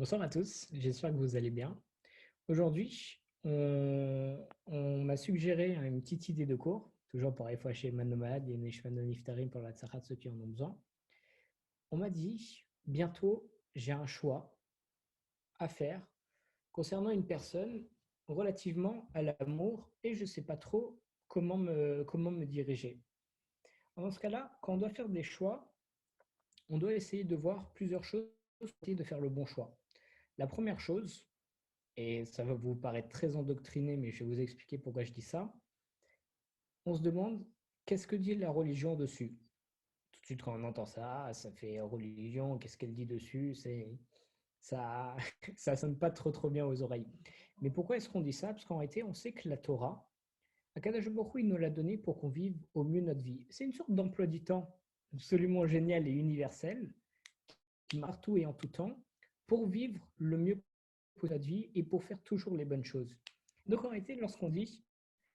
Bonsoir à tous, j'espère que vous allez bien. Aujourd'hui, on m'a suggéré une petite idée de cours, toujours pour chez Manomad et Neshman Niftarim pour la Tzachat, ceux qui en ont besoin. On m'a dit, bientôt, j'ai un choix à faire concernant une personne relativement à l'amour et je ne sais pas trop comment me diriger. Dans ce cas-là, quand on doit faire des choix, on doit essayer de voir plusieurs choses pour essayer de faire le bon choix. La première chose, et ça va vous paraître très endoctriné, mais je vais vous expliquer pourquoi je dis ça. On se demande qu'est-ce que dit la religion dessus. Tout de suite, quand on entend ça, ça fait religion, qu'est-ce qu'elle dit dessus, ça, ça sonne pas trop bien aux oreilles. Mais pourquoi est-ce qu'on dit ça? Parce qu'en réalité, on sait que la Torah, Akadosh Baruch Hu, il nous l'a donnée pour qu'on vive au mieux notre vie. C'est une sorte d'emploi du temps absolument génial et universel qui marche partout et en tout temps pour vivre le mieux pour notre vie et pour faire toujours les bonnes choses. Donc en réalité, lorsqu'on dit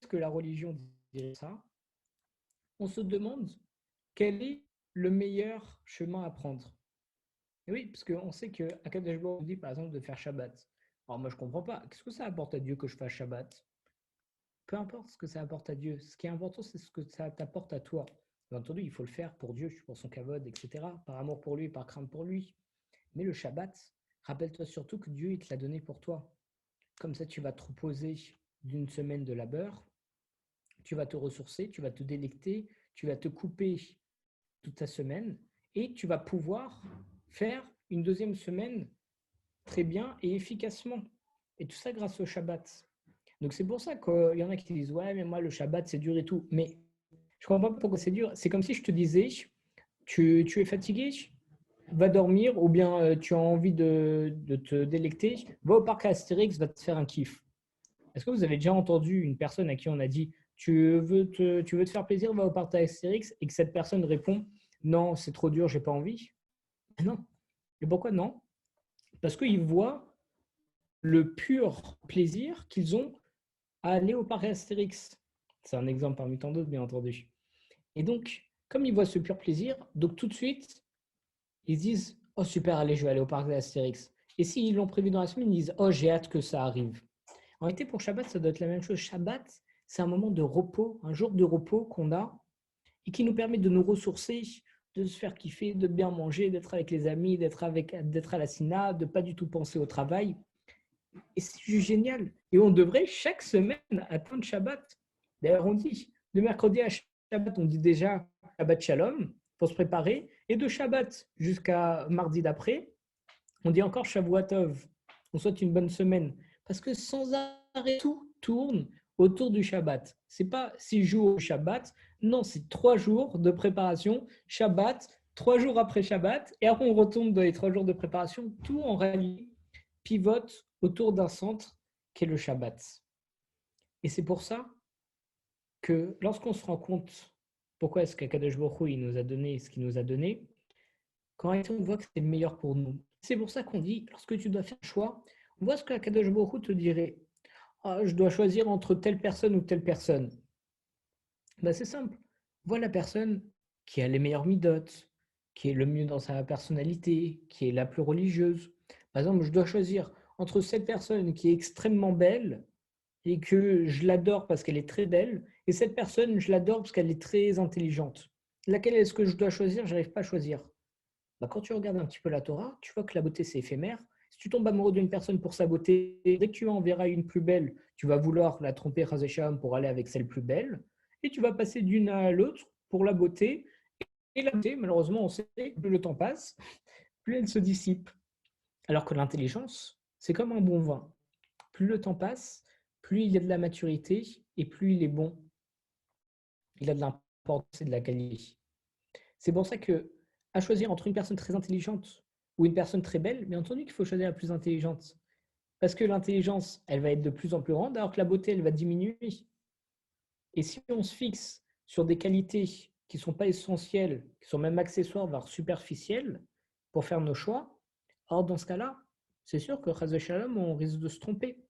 que la religion dirait ça, on se demande quel est le meilleur chemin à prendre. Et oui, parce qu'on sait que Akadosh Baruch Hu dit par exemple de faire Shabbat. Alors moi je comprends pas. Qu'est-ce que ça apporte à Dieu que je fasse Shabbat? Peu importe ce que ça apporte à Dieu. Ce qui est important, c'est ce que ça t'apporte à toi. Bien entendu, il faut le faire pour Dieu, pour son kavod, etc. Par amour pour lui, par crainte pour lui. Mais le Shabbat, rappelle-toi surtout que Dieu il te l'a donné pour toi. Comme ça, tu vas te reposer d'une semaine de labeur, tu vas te ressourcer, tu vas te délecter, tu vas te couper toute ta semaine et tu vas pouvoir faire une deuxième semaine très bien et efficacement. Et tout ça grâce au Shabbat. Donc c'est pour ça qu'il y en a qui disent ouais mais moi le Shabbat c'est dur et tout. Mais je comprends pas pourquoi c'est dur. C'est comme si je te disais tu es fatigué, va dormir ou bien tu as envie de te délecter, va au parc Astérix, va te faire un kiff. Est-ce que vous avez déjà entendu une personne à qui on a dit tu veux te faire plaisir, va au parc Astérix et que cette personne répond non, c'est trop dur, j'ai pas envie? Non. Et pourquoi non? Parce qu'ils voient le pur plaisir qu'ils ont à aller au parc Astérix. C'est un exemple parmi tant d'autres, bien entendu. Et donc, comme ils voient ce pur plaisir, donc tout de suite, ils disent oh super, allez, je vais aller au parc d'Astérix. Et s'ils l'ont prévu dans la semaine, ils disent oh j'ai hâte que ça arrive. En réalité, pour Shabbat, ça doit être la même chose. Shabbat, c'est un moment de repos, un jour de repos qu'on a et qui nous permet de nous ressourcer, de se faire kiffer, de bien manger, d'être avec les amis, d'être à la Sina, de pas du tout penser au travail. Et c'est juste génial. Et on devrait chaque semaine attendre Shabbat. D'ailleurs, on dit de mercredi à Shabbat, on dit déjà Shabbat Shalom pour se préparer. Et de Shabbat jusqu'à mardi d'après, on dit encore Shavuotov. On souhaite une bonne semaine. Parce que sans arrêt, tout tourne autour du Shabbat. C'est pas 6 jours au Shabbat. Non, c'est 3 jours de préparation. Shabbat, 3 jours après Shabbat. Et après, on retombe dans les 3 jours de préparation. Tout en réalité pivote autour d'un centre qui est le Shabbat. Et c'est pour ça que lorsqu'on se rend compte pourquoi est-ce qu'Akadosh Baruch Hu, il nous a donné ce qu'il nous a donné, quand on voit que c'est le meilleur pour nous. C'est pour ça qu'on dit, lorsque tu dois faire un choix, on voit ce qu'Akadosh Baruch Hu te dirait. Ah, je dois choisir entre telle personne ou telle personne. Ben, c'est simple. Vois la personne qui a les meilleures midotes, qui est le mieux dans sa personnalité, qui est la plus religieuse. Par exemple, je dois choisir entre cette personne qui est extrêmement belle et que je l'adore parce qu'elle est très belle, et cette personne, je l'adore parce qu'elle est très intelligente. Laquelle est-ce que je dois choisir? Je n'arrive pas à choisir. Bah, quand tu regardes un petit peu la Torah, tu vois que la beauté, c'est éphémère. Si tu tombes amoureux d'une personne pour sa beauté, dès que tu en verras une plus belle, tu vas vouloir la tromper Chazé pour aller avec celle plus belle, et tu vas passer d'une à l'autre pour la beauté. Et la beauté, malheureusement, on sait que plus le temps passe, plus elle se dissipe. Alors que l'intelligence, c'est comme un bon vin. Plus le temps passe, plus il y a de la maturité et plus il est bon. Il a de l'importance et de la qualité. C'est pour ça que, à choisir entre une personne très intelligente ou une personne très belle, bien entendu qu'il faut choisir la plus intelligente. Parce que l'intelligence, elle va être de plus en plus grande, alors que la beauté, elle va diminuer. Et si on se fixe sur des qualités qui ne sont pas essentielles, qui sont même accessoires, voire superficielles, pour faire nos choix, alors dans ce cas-là, c'est sûr que Chazé Shalom, on risque de se tromper.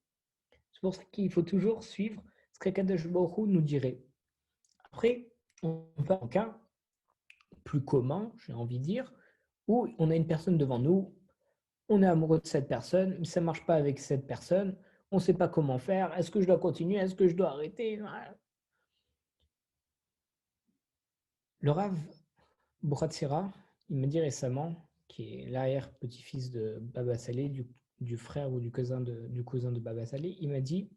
C'est pour ça qu'il faut toujours suivre ce qu'Akadosh Baruch Hu nous dirait. Après, on peut un cas plus commun, j'ai envie de dire, où on a une personne devant nous, on est amoureux de cette personne, mais ça ne marche pas avec cette personne, on ne sait pas comment faire, est-ce que je dois continuer, est-ce que je dois arrêter? Le Rav Bouratsira, il me dit récemment, qui est l'arrière-petit-fils de Baba Saleh, du frère ou du cousin de Baba Saleh, il m'a dit,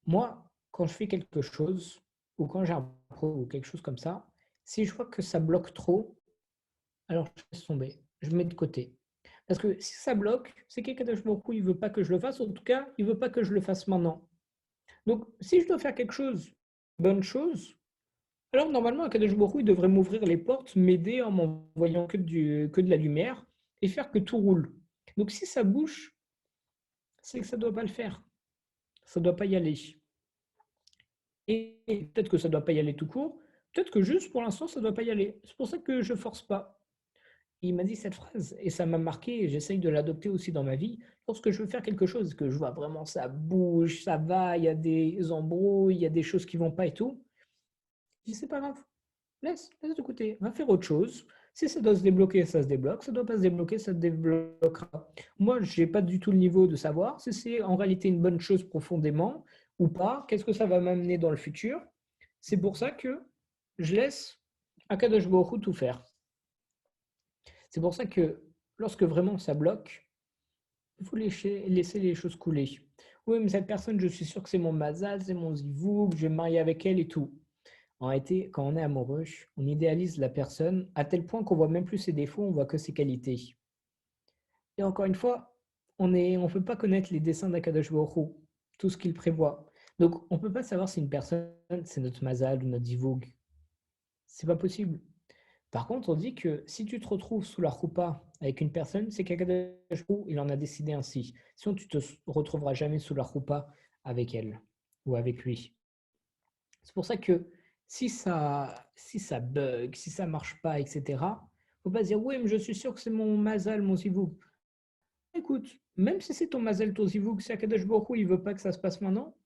moi, quand je fais quelque chose, ou quand j'ai un pro ou quelque chose comme ça, si je vois que ça bloque trop, alors je laisse tomber, je mets de côté. Parce que si ça bloque, c'est qu'Akadosh Baruch Hu, il veut pas que je le fasse, en tout cas, il veut pas que je le fasse maintenant. Donc, si je dois faire quelque chose, bonne chose, alors normalement, Akadosh Baruch Hu, il devrait m'ouvrir les portes, m'aider en m'envoyant que de la lumière et faire que tout roule. Donc, si ça bouge, c'est que ça ne doit pas le faire. Ça ne doit pas y aller. Et peut-être que ça ne doit pas y aller tout court. Peut-être que juste pour l'instant, ça ne doit pas y aller. C'est pour ça que je ne force pas. Il m'a dit cette phrase et ça m'a marqué et j'essaye de l'adopter aussi dans ma vie. Lorsque je veux faire quelque chose, que je vois vraiment ça bouge, ça va, il y a des embrouilles, il y a des choses qui vont pas et tout, je dis c'est pas grave, laisse de côté, va faire autre chose. Si ça doit se débloquer, ça se débloque. Ça ne doit pas se débloquer, ça se débloquera. Moi, je n'ai pas du tout le niveau de savoir si c'est en réalité une bonne chose profondément ou pas. Qu'est-ce que ça va m'amener dans le futur? C'est pour ça que je laisse Akadosh Baruch Hu tout faire. C'est pour ça que lorsque vraiment ça bloque, il faut laisser les choses couler. Oui, mais cette personne, je suis sûr que c'est mon mazal, c'est mon zivou, que je vais me marier avec elle et tout. En réalité, quand on est amoureux, on idéalise la personne à tel point qu'on voit même plus ses défauts, on voit que ses qualités. Et encore une fois, on ne peut pas connaître les desseins d'Akadosh Baruch Hu, tout ce qu'il prévoit. Donc, on ne peut pas savoir si une personne, c'est notre mazal ou notre zivoug. C'est pas possible. Par contre, on dit que si tu te retrouves sous la choupa avec une personne, c'est qu'Akadosh Baruch Hu, il en a décidé ainsi. Sinon, tu te retrouveras jamais sous la choupa avec elle ou avec lui. C'est pour ça que si ça bug, si ça marche pas, etc., faut pas se dire oui, mais je suis sûr que c'est mon mazal, mon zivouk. Écoute, même si c'est ton mazal, ton zivouk, c'est Akadosh Baruch Hu, il veut pas que ça se passe maintenant,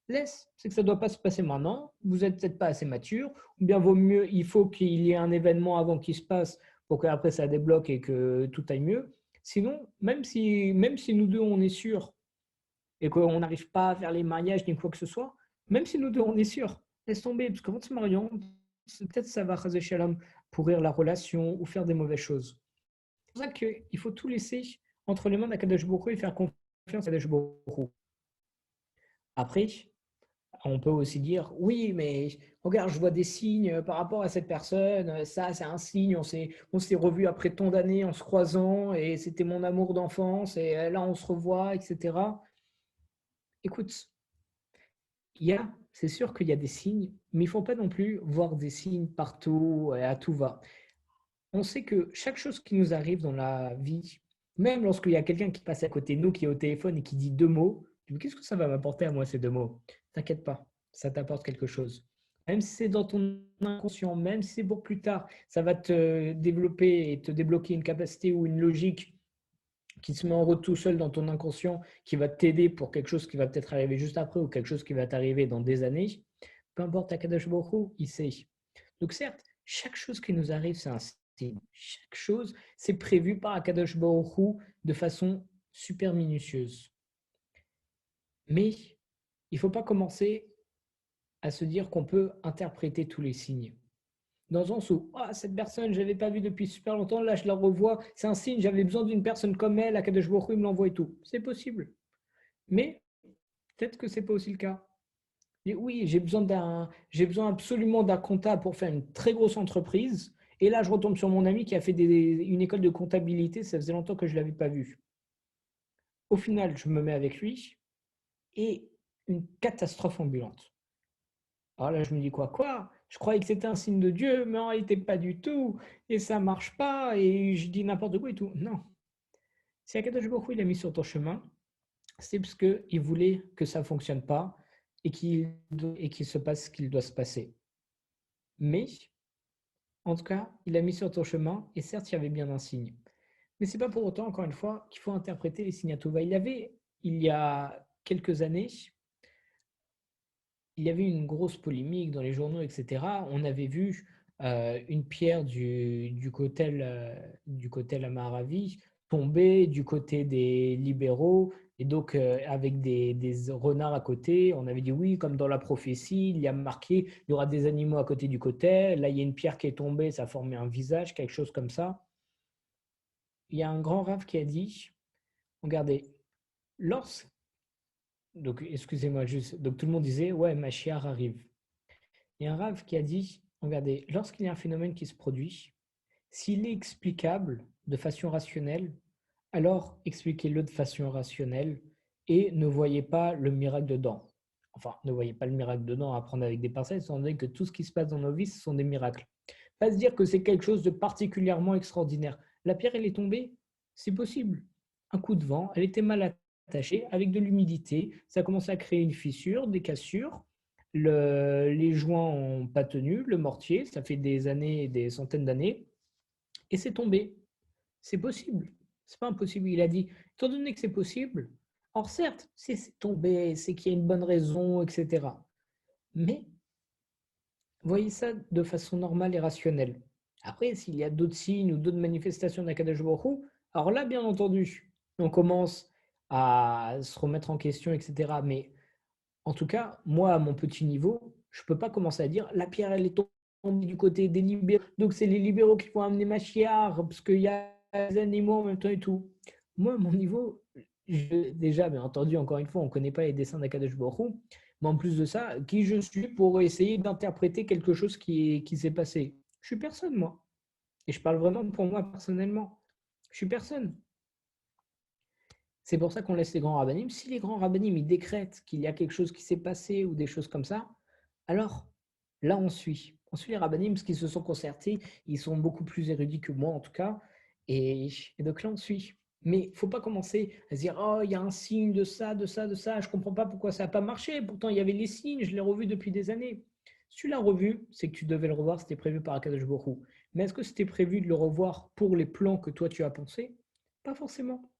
laisse. C'est que ça doit pas se passer maintenant. Vous êtes peut-être pas assez mature, ou bien vaut mieux, il faut qu'il y ait un événement avant qu'il se passe pour qu'après ça débloque et que tout aille mieux. Sinon, même si nous deux on est sûrs et qu'on n'arrive pas à faire les mariages ni quoi que ce soit, même si nous deux on est sûr, laisse tomber, parce qu'avant de se marier, peut-être ça va chaser shalom pourrir la relation ou faire des mauvaises choses. C'est pour ça qu'il faut tout laisser entre les mains d'Akadosh Baruch Hu et faire confiance à Akadosh Baruch Hu. Après, on peut aussi dire oui, mais regarde, je vois des signes par rapport à cette personne, ça c'est un signe, on s'est revu après tant d'années en se croisant et c'était mon amour d'enfance et là on se revoit, etc. Écoute, c'est sûr qu'il y a des signes, mais il ne faut pas non plus voir des signes partout et à tout va. On sait que chaque chose qui nous arrive dans la vie, même lorsqu'il y a quelqu'un qui passe à côté de nous, qui est au téléphone et qui dit deux mots, qu'est-ce que ça va m'apporter à moi ces deux mots? T'inquiète pas, ça t'apporte quelque chose. Même si c'est dans ton inconscient, même si c'est pour plus tard, ça va te développer et te débloquer une capacité ou une logique qui se met en route tout seul dans ton inconscient, qui va t'aider pour quelque chose qui va peut-être arriver juste après ou quelque chose qui va t'arriver dans des années, peu importe Akadosh Baruch Hu, il sait. Donc certes, chaque chose qui nous arrive, c'est un signe. Chaque chose, c'est prévu par Akadosh Baruch Hu de façon super minutieuse. Mais il ne faut pas commencer à se dire qu'on peut interpréter tous les signes. Dans le sens où cette personne, je ne l'avais pas vue depuis super longtemps, là je la revois, c'est un signe, j'avais besoin d'une personne comme elle, Akadosh Baruch Hu, il me l'envoie et tout. C'est possible. Mais peut-être que ce n'est pas aussi le cas. Et oui, j'ai besoin absolument d'un comptable pour faire une très grosse entreprise. Et là, je retombe sur mon ami qui a fait une école de comptabilité, ça faisait longtemps que je ne l'avais pas vu. Au final, je me mets avec lui et une catastrophe ambulante. Alors là, je me dis quoi? Je croyais que c'était un signe de Dieu, mais en réalité pas du tout. Et ça marche pas, et je dis n'importe quoi et tout. Non. Si Akadosh Baruch Hu, il a mis sur ton chemin, c'est parce qu'il voulait que ça ne fonctionne pas et qu'il se passe ce qu'il doit se passer. Mais, en tout cas, il a mis sur ton chemin, et certes, il y avait bien un signe. Mais ce n'est pas pour autant, encore une fois, qu'il faut interpréter les signes à tout va. Il y a quelques années, il y avait une grosse polémique dans les journaux, etc. On avait vu une pierre du Kotel Amaravi tombé du côté des libéraux, et donc avec des renards à côté. On avait dit oui, comme dans la prophétie, il y a marqué, il y aura des animaux à côté du côté. Là, il y a une pierre qui est tombée, ça a formé un visage, quelque chose comme ça. Il y a un grand rave qui a dit, regardez, lorsque, donc excusez-moi juste, donc tout le monde disait, ouais, Mashiach arrive. Il y a un rave qui a dit, regardez, lorsqu'il y a un phénomène qui se produit, s'il est explicable de façon rationnelle, alors expliquez-le de façon rationnelle et ne voyez pas le miracle dedans. Enfin, ne voyez pas le miracle dedans à prendre avec des pincettes, étant donné que tout ce qui se passe dans nos vies, ce sont des miracles. Pas se dire que c'est quelque chose de particulièrement extraordinaire. La pierre, elle est tombée, c'est possible. Un coup de vent, elle était mal attachée, avec de l'humidité, ça a commencé à créer une fissure, des cassures. Les joints n'ont pas tenu, le mortier, ça fait des années, des centaines d'années, et c'est tombé. C'est possible. C'est pas impossible. Il a dit, étant donné que c'est possible, alors certes, si c'est tombé, c'est qu'il y a une bonne raison, etc. Mais voyez ça de façon normale et rationnelle. Après, s'il y a d'autres signes ou d'autres manifestations d'Akadosh Baruch Hu, alors là, bien entendu, on commence à se remettre en question, etc. Mais en tout cas, moi, à mon petit niveau, je ne peux pas commencer à dire la pierre, elle est tombée du côté des libéraux. Donc, c'est les libéraux qui vont amener ma chiare parce qu'il y a des animaux en même temps et tout. Moi, à mon niveau, déjà, bien entendu, encore une fois, on ne connaît pas les dessins d'Akadosh Baruch Hu. Mais en plus de ça, qui je suis pour essayer d'interpréter quelque chose qui s'est passé? Je suis personne, moi. Et je parle vraiment pour moi personnellement. Je suis personne. C'est pour ça qu'on laisse les grands rabbinim. Si les grands rabbinim ils décrètent qu'il y a quelque chose qui s'est passé ou des choses comme ça, alors là on suit. On suit les rabbinim parce qu'ils se sont concertés, ils sont beaucoup plus érudits que moi en tout cas, et donc là on suit. Mais il ne faut pas commencer à se dire oh il y a un signe de ça, de ça, de ça, je ne comprends pas pourquoi ça n'a pas marché, pourtant il y avait les signes, je l'ai revu depuis des années. Si tu l'as revu, c'est que tu devais le revoir, c'était prévu par Akadosh Baruch Hu. Mais est-ce que c'était prévu de le revoir pour les plans que toi tu as pensés? Pas forcément.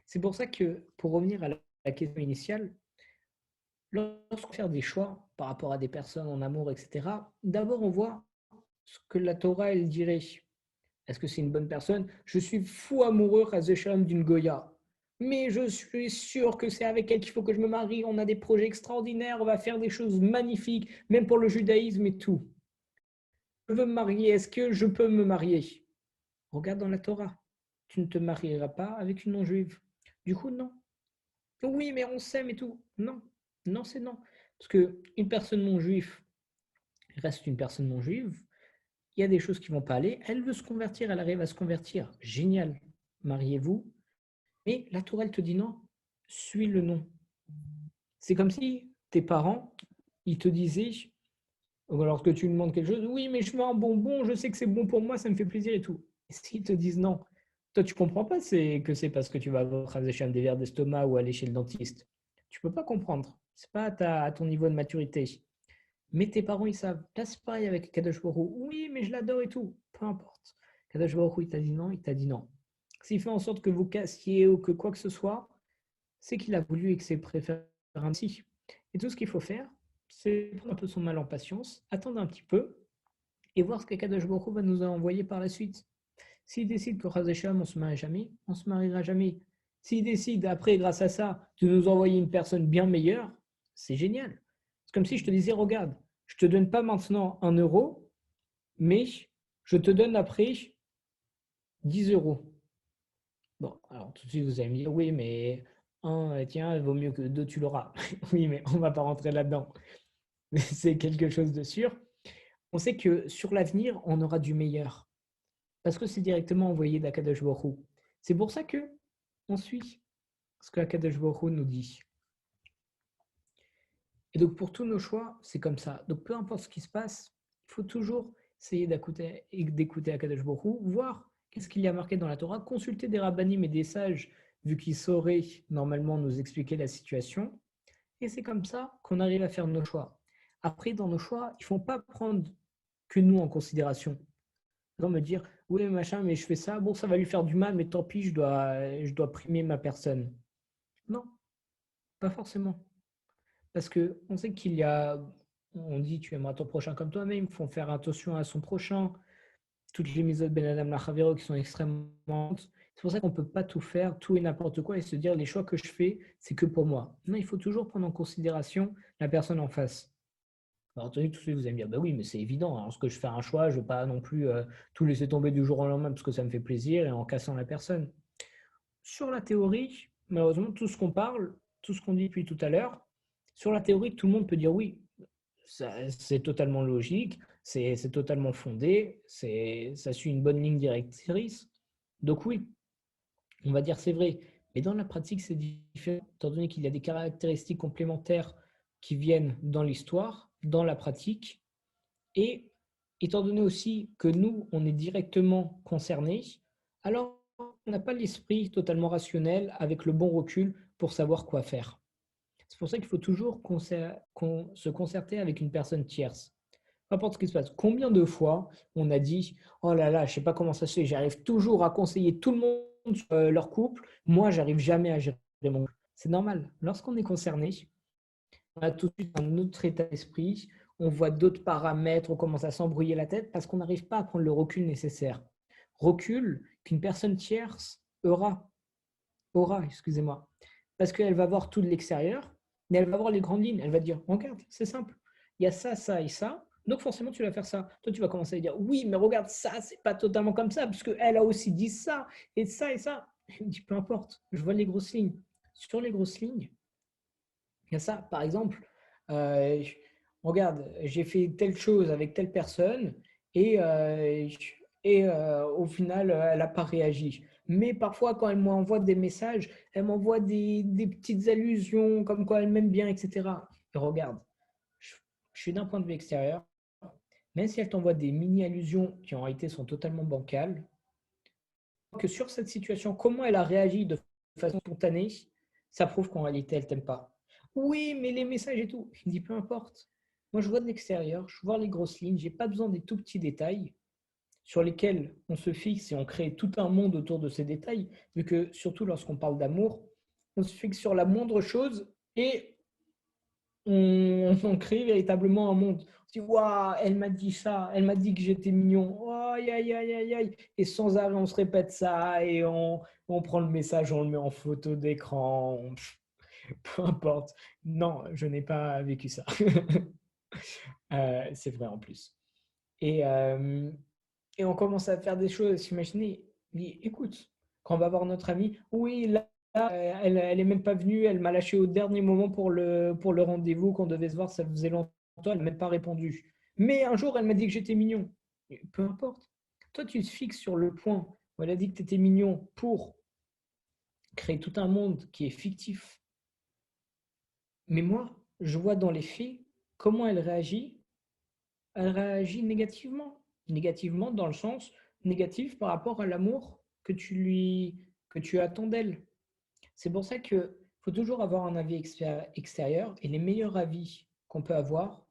C'est pour ça que, pour revenir à la question initiale, lorsqu'on fait des choix par rapport à des personnes en amour, etc., d'abord on voit ce que la Torah elle dirait. Est-ce que c'est une bonne personne? Je suis fou amoureux, Chazé d'une Goya. Mais je suis sûr que c'est avec elle qu'il faut que je me marie. On a des projets extraordinaires, on va faire des choses magnifiques, même pour le judaïsme et tout. Je veux me marier, est-ce que je peux me marier? Regarde dans la Torah. Tu ne te marieras pas avec une non-juive. Du coup, non. Oui, mais on s'aime et tout. Non, non, c'est non. Parce qu'une personne non juive reste une personne non juive. Il y a des choses qui ne vont pas aller. Elle veut se convertir, elle arrive à se convertir. Génial. Mariez-vous. Mais la Torah, elle te dit non. Suis le non. C'est comme si tes parents, ils te disaient, lorsque tu demandes quelque chose, oui, mais je veux un bonbon, je sais que c'est bon pour moi, ça me fait plaisir et tout. Et s'ils te disent non, toi, tu comprends pas que c'est parce que tu vas avoir des verres d'estomac ou aller chez le dentiste. Tu peux pas comprendre. C'est pas à ton niveau de maturité. Mais tes parents, ils savent. Là, c'est pareil avec Kadosh Baruch Hu. Oui, mais je l'adore et tout. Peu importe. Kadosh Baruch Hu, il t'a dit non, il t'a dit non. S'il fait en sorte que vous cassiez ou que quoi que ce soit, c'est qu'il a voulu et que c'est préféré ainsi. Et tout ce qu'il faut faire, c'est prendre un peu son mal en patience, attendre un petit peu et voir ce que Kadosh Baruch Hu va nous envoyer par la suite. S'il décide que Chaz Hashem, on se marie jamais, on se mariera jamais. S'il décide après, grâce à ça, de nous envoyer une personne bien meilleure, c'est génial. C'est comme si je te disais, regarde, je te donne pas maintenant 1 euro, mais je te donne après 10 euros. Bon, alors tout de suite, vous allez me dire, oui, mais un, tiens, il vaut mieux que deux, tu l'auras. Oui, mais on ne va pas rentrer là-dedans. C'est quelque chose de sûr. On sait que sur l'avenir, on aura du meilleur. Parce que c'est directement envoyé d'Akadosh Baruch Hu. C'est pour ça que on suit ce que Akadosh Baruch Hu nous dit. Et donc pour tous nos choix, c'est comme ça. Donc peu importe ce qui se passe, il faut toujours essayer d'écouter Akadosh Baruch Hu, voir qu'est-ce qu'il y a marqué dans la Torah, consulter des rabbinim et des sages, vu qu'ils sauraient normalement nous expliquer la situation. Et c'est comme ça qu'on arrive à faire nos choix. Après, dans nos choix, il ne faut pas prendre que nous en considération. Sans me dire, oui, machin, mais je fais ça, bon, ça va lui faire du mal, mais tant pis, je dois primer ma personne. Non, pas forcément. Parce qu'on sait qu'il y a, on dit, tu aimeras ton prochain comme toi-même, il faut faire attention à son prochain. Toutes les méthodes Ben Adam Lachavero qui sont extrêmement C'est pour ça qu'on ne peut pas tout faire, tout et n'importe quoi et se dire les choix que je fais, c'est que pour moi. Non, il faut toujours prendre en considération la personne en face. Alors, entendu, tout de suite, vous allez me dire, bah oui, mais c'est évident. Hein, lorsque je fais un choix, je ne vais pas non plus tout laisser tomber du jour au lendemain parce que ça me fait plaisir et en cassant la personne. Sur la théorie, malheureusement, tout ce qu'on parle, tout ce qu'on dit depuis tout à l'heure, sur la théorie, tout le monde peut dire oui. C'est totalement logique, c'est totalement fondé, ça suit une bonne ligne directrice. Donc oui, on va dire c'est vrai. Mais dans la pratique, c'est différent, étant donné qu'il y a des caractéristiques complémentaires qui viennent dans l'histoire, dans la pratique, et étant donné aussi que nous, on est directement concernés, alors on n'a pas l'esprit totalement rationnel avec le bon recul pour savoir quoi faire. C'est pour ça qu'il faut toujours se concerter avec une personne tierce. Peu importe ce qui se passe. Combien de fois on a dit oh là là, je ne sais pas comment ça se fait, j'arrive toujours à conseiller tout le monde sur leur couple, moi j'arrive jamais à gérer mon couple. C'est normal. Lorsqu'on est concerné, on a tout de suite un autre état d'esprit, on voit d'autres paramètres, on commence à s'embrouiller la tête parce qu'on n'arrive pas à prendre le recul nécessaire. Recul qu'une personne tierce aura, excusez-moi. Parce qu'elle va voir tout de l'extérieur, mais elle va voir les grandes lignes. Elle va dire, regarde, c'est simple. Il y a ça, ça et ça. Donc forcément, tu vas faire ça. Toi, tu vas commencer à dire, oui, mais regarde, ça, c'est pas totalement comme ça, parce qu'elle a aussi dit ça, et ça, et ça. Je me dis, peu importe, je vois les grosses lignes. Sur les grosses lignes, il y a ça. Par exemple, euh, regarde, j'ai fait telle chose avec telle personne, et, au final, elle n'a pas réagi. Mais parfois, quand elle m'envoie des messages, elle m'envoie des petites allusions, comme quoi elle m'aime bien, etc. Et regarde, je, je suis d'un point de vue extérieur, même si elle t'envoie des mini-allusions qui en réalité sont totalement bancales, que sur cette situation, comment elle a réagi de façon spontanée, ça prouve qu'en réalité, elle t'aime pas. Oui, mais les messages et tout, je me dis peu importe. Moi, je vois de l'extérieur, je vois les grosses lignes, j'ai pas besoin des tout petits détails sur lesquels on se fixe et on crée tout un monde autour de ces détails, vu que surtout lorsqu'on parle d'amour, on se fixe sur la moindre chose et on crée véritablement un monde. On se dit, waouh, elle m'a dit ça, elle m'a dit que j'étais mignon, oh, aïe, aïe, aïe, aïe, aïe. Et sans arrêt, on se répète ça et on prend le message, on le met en photo d'écran, peu importe. Non, je n'ai pas vécu ça. C'est vrai en plus. Et, euh, et on commence à faire des choses, s'imaginer, mais écoute, quand on va voir notre amie, oui, là, elle est même pas venue, elle m'a lâché au dernier moment pour le rendez-vous qu'on devait se voir, ça faisait longtemps, elle m'a même pas répondu. Mais un jour, elle m'a dit que j'étais mignon. Et peu importe. Toi, tu te fixes sur le point où elle a dit que tu étais mignon pour créer tout un monde qui est fictif. Mais moi, je vois dans les faits comment elle réagit. Elle réagit négativement. Négativement dans le sens négatif par rapport à l'amour que tu attends d'elle. C'est pour ça que faut toujours avoir un avis extérieur et les meilleurs avis qu'on peut avoir,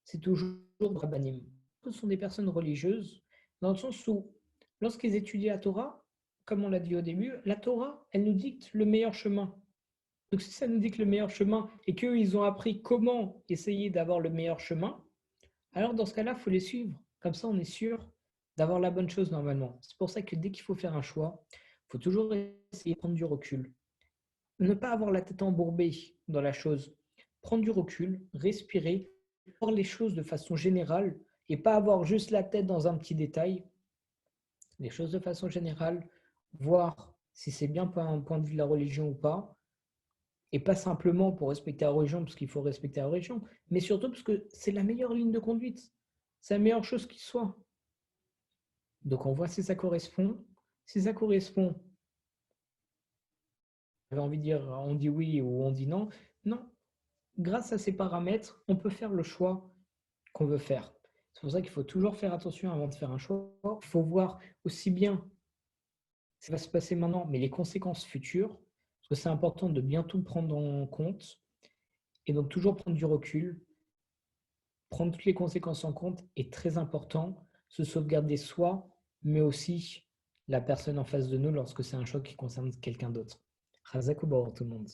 c'est toujours de Rabbanim. Ce sont des personnes religieuses dans le sens où lorsqu'ils étudient la Torah, comme on l'a dit au début, la Torah, elle nous dicte le meilleur chemin. Donc si ça nous dicte le meilleur chemin et qu'eux, ils ont appris comment essayer d'avoir le meilleur chemin, alors dans ce cas-là, il faut les suivre. Comme ça, on est sûr d'avoir la bonne chose normalement. C'est pour ça que dès qu'il faut faire un choix, il faut toujours essayer de prendre du recul. Ne pas avoir la tête embourbée dans la chose. Prendre du recul, respirer, voir les choses de façon générale et pas avoir juste la tête dans un petit détail. Les choses de façon générale, voir si c'est bien pour un point de vue de la religion ou pas, et pas simplement pour respecter la religion, parce qu'il faut respecter la religion, mais surtout parce que c'est la meilleure ligne de conduite. C'est la meilleure chose qui soit. Donc on voit si ça correspond. Si ça correspond, j'avais envie de dire on dit oui ou on dit non. Non. Grâce à ces paramètres, on peut faire le choix qu'on veut faire. C'est pour ça qu'il faut toujours faire attention avant de faire un choix. Il faut voir aussi bien ce qui va se passer maintenant, mais les conséquences futures. Parce que c'est important de bien tout prendre en compte. Et donc toujours prendre du recul. Prendre toutes les conséquences en compte est très important. Se sauvegarder soi, mais aussi la personne en face de nous lorsque c'est un choix qui concerne quelqu'un d'autre. Chazak ou tout le monde.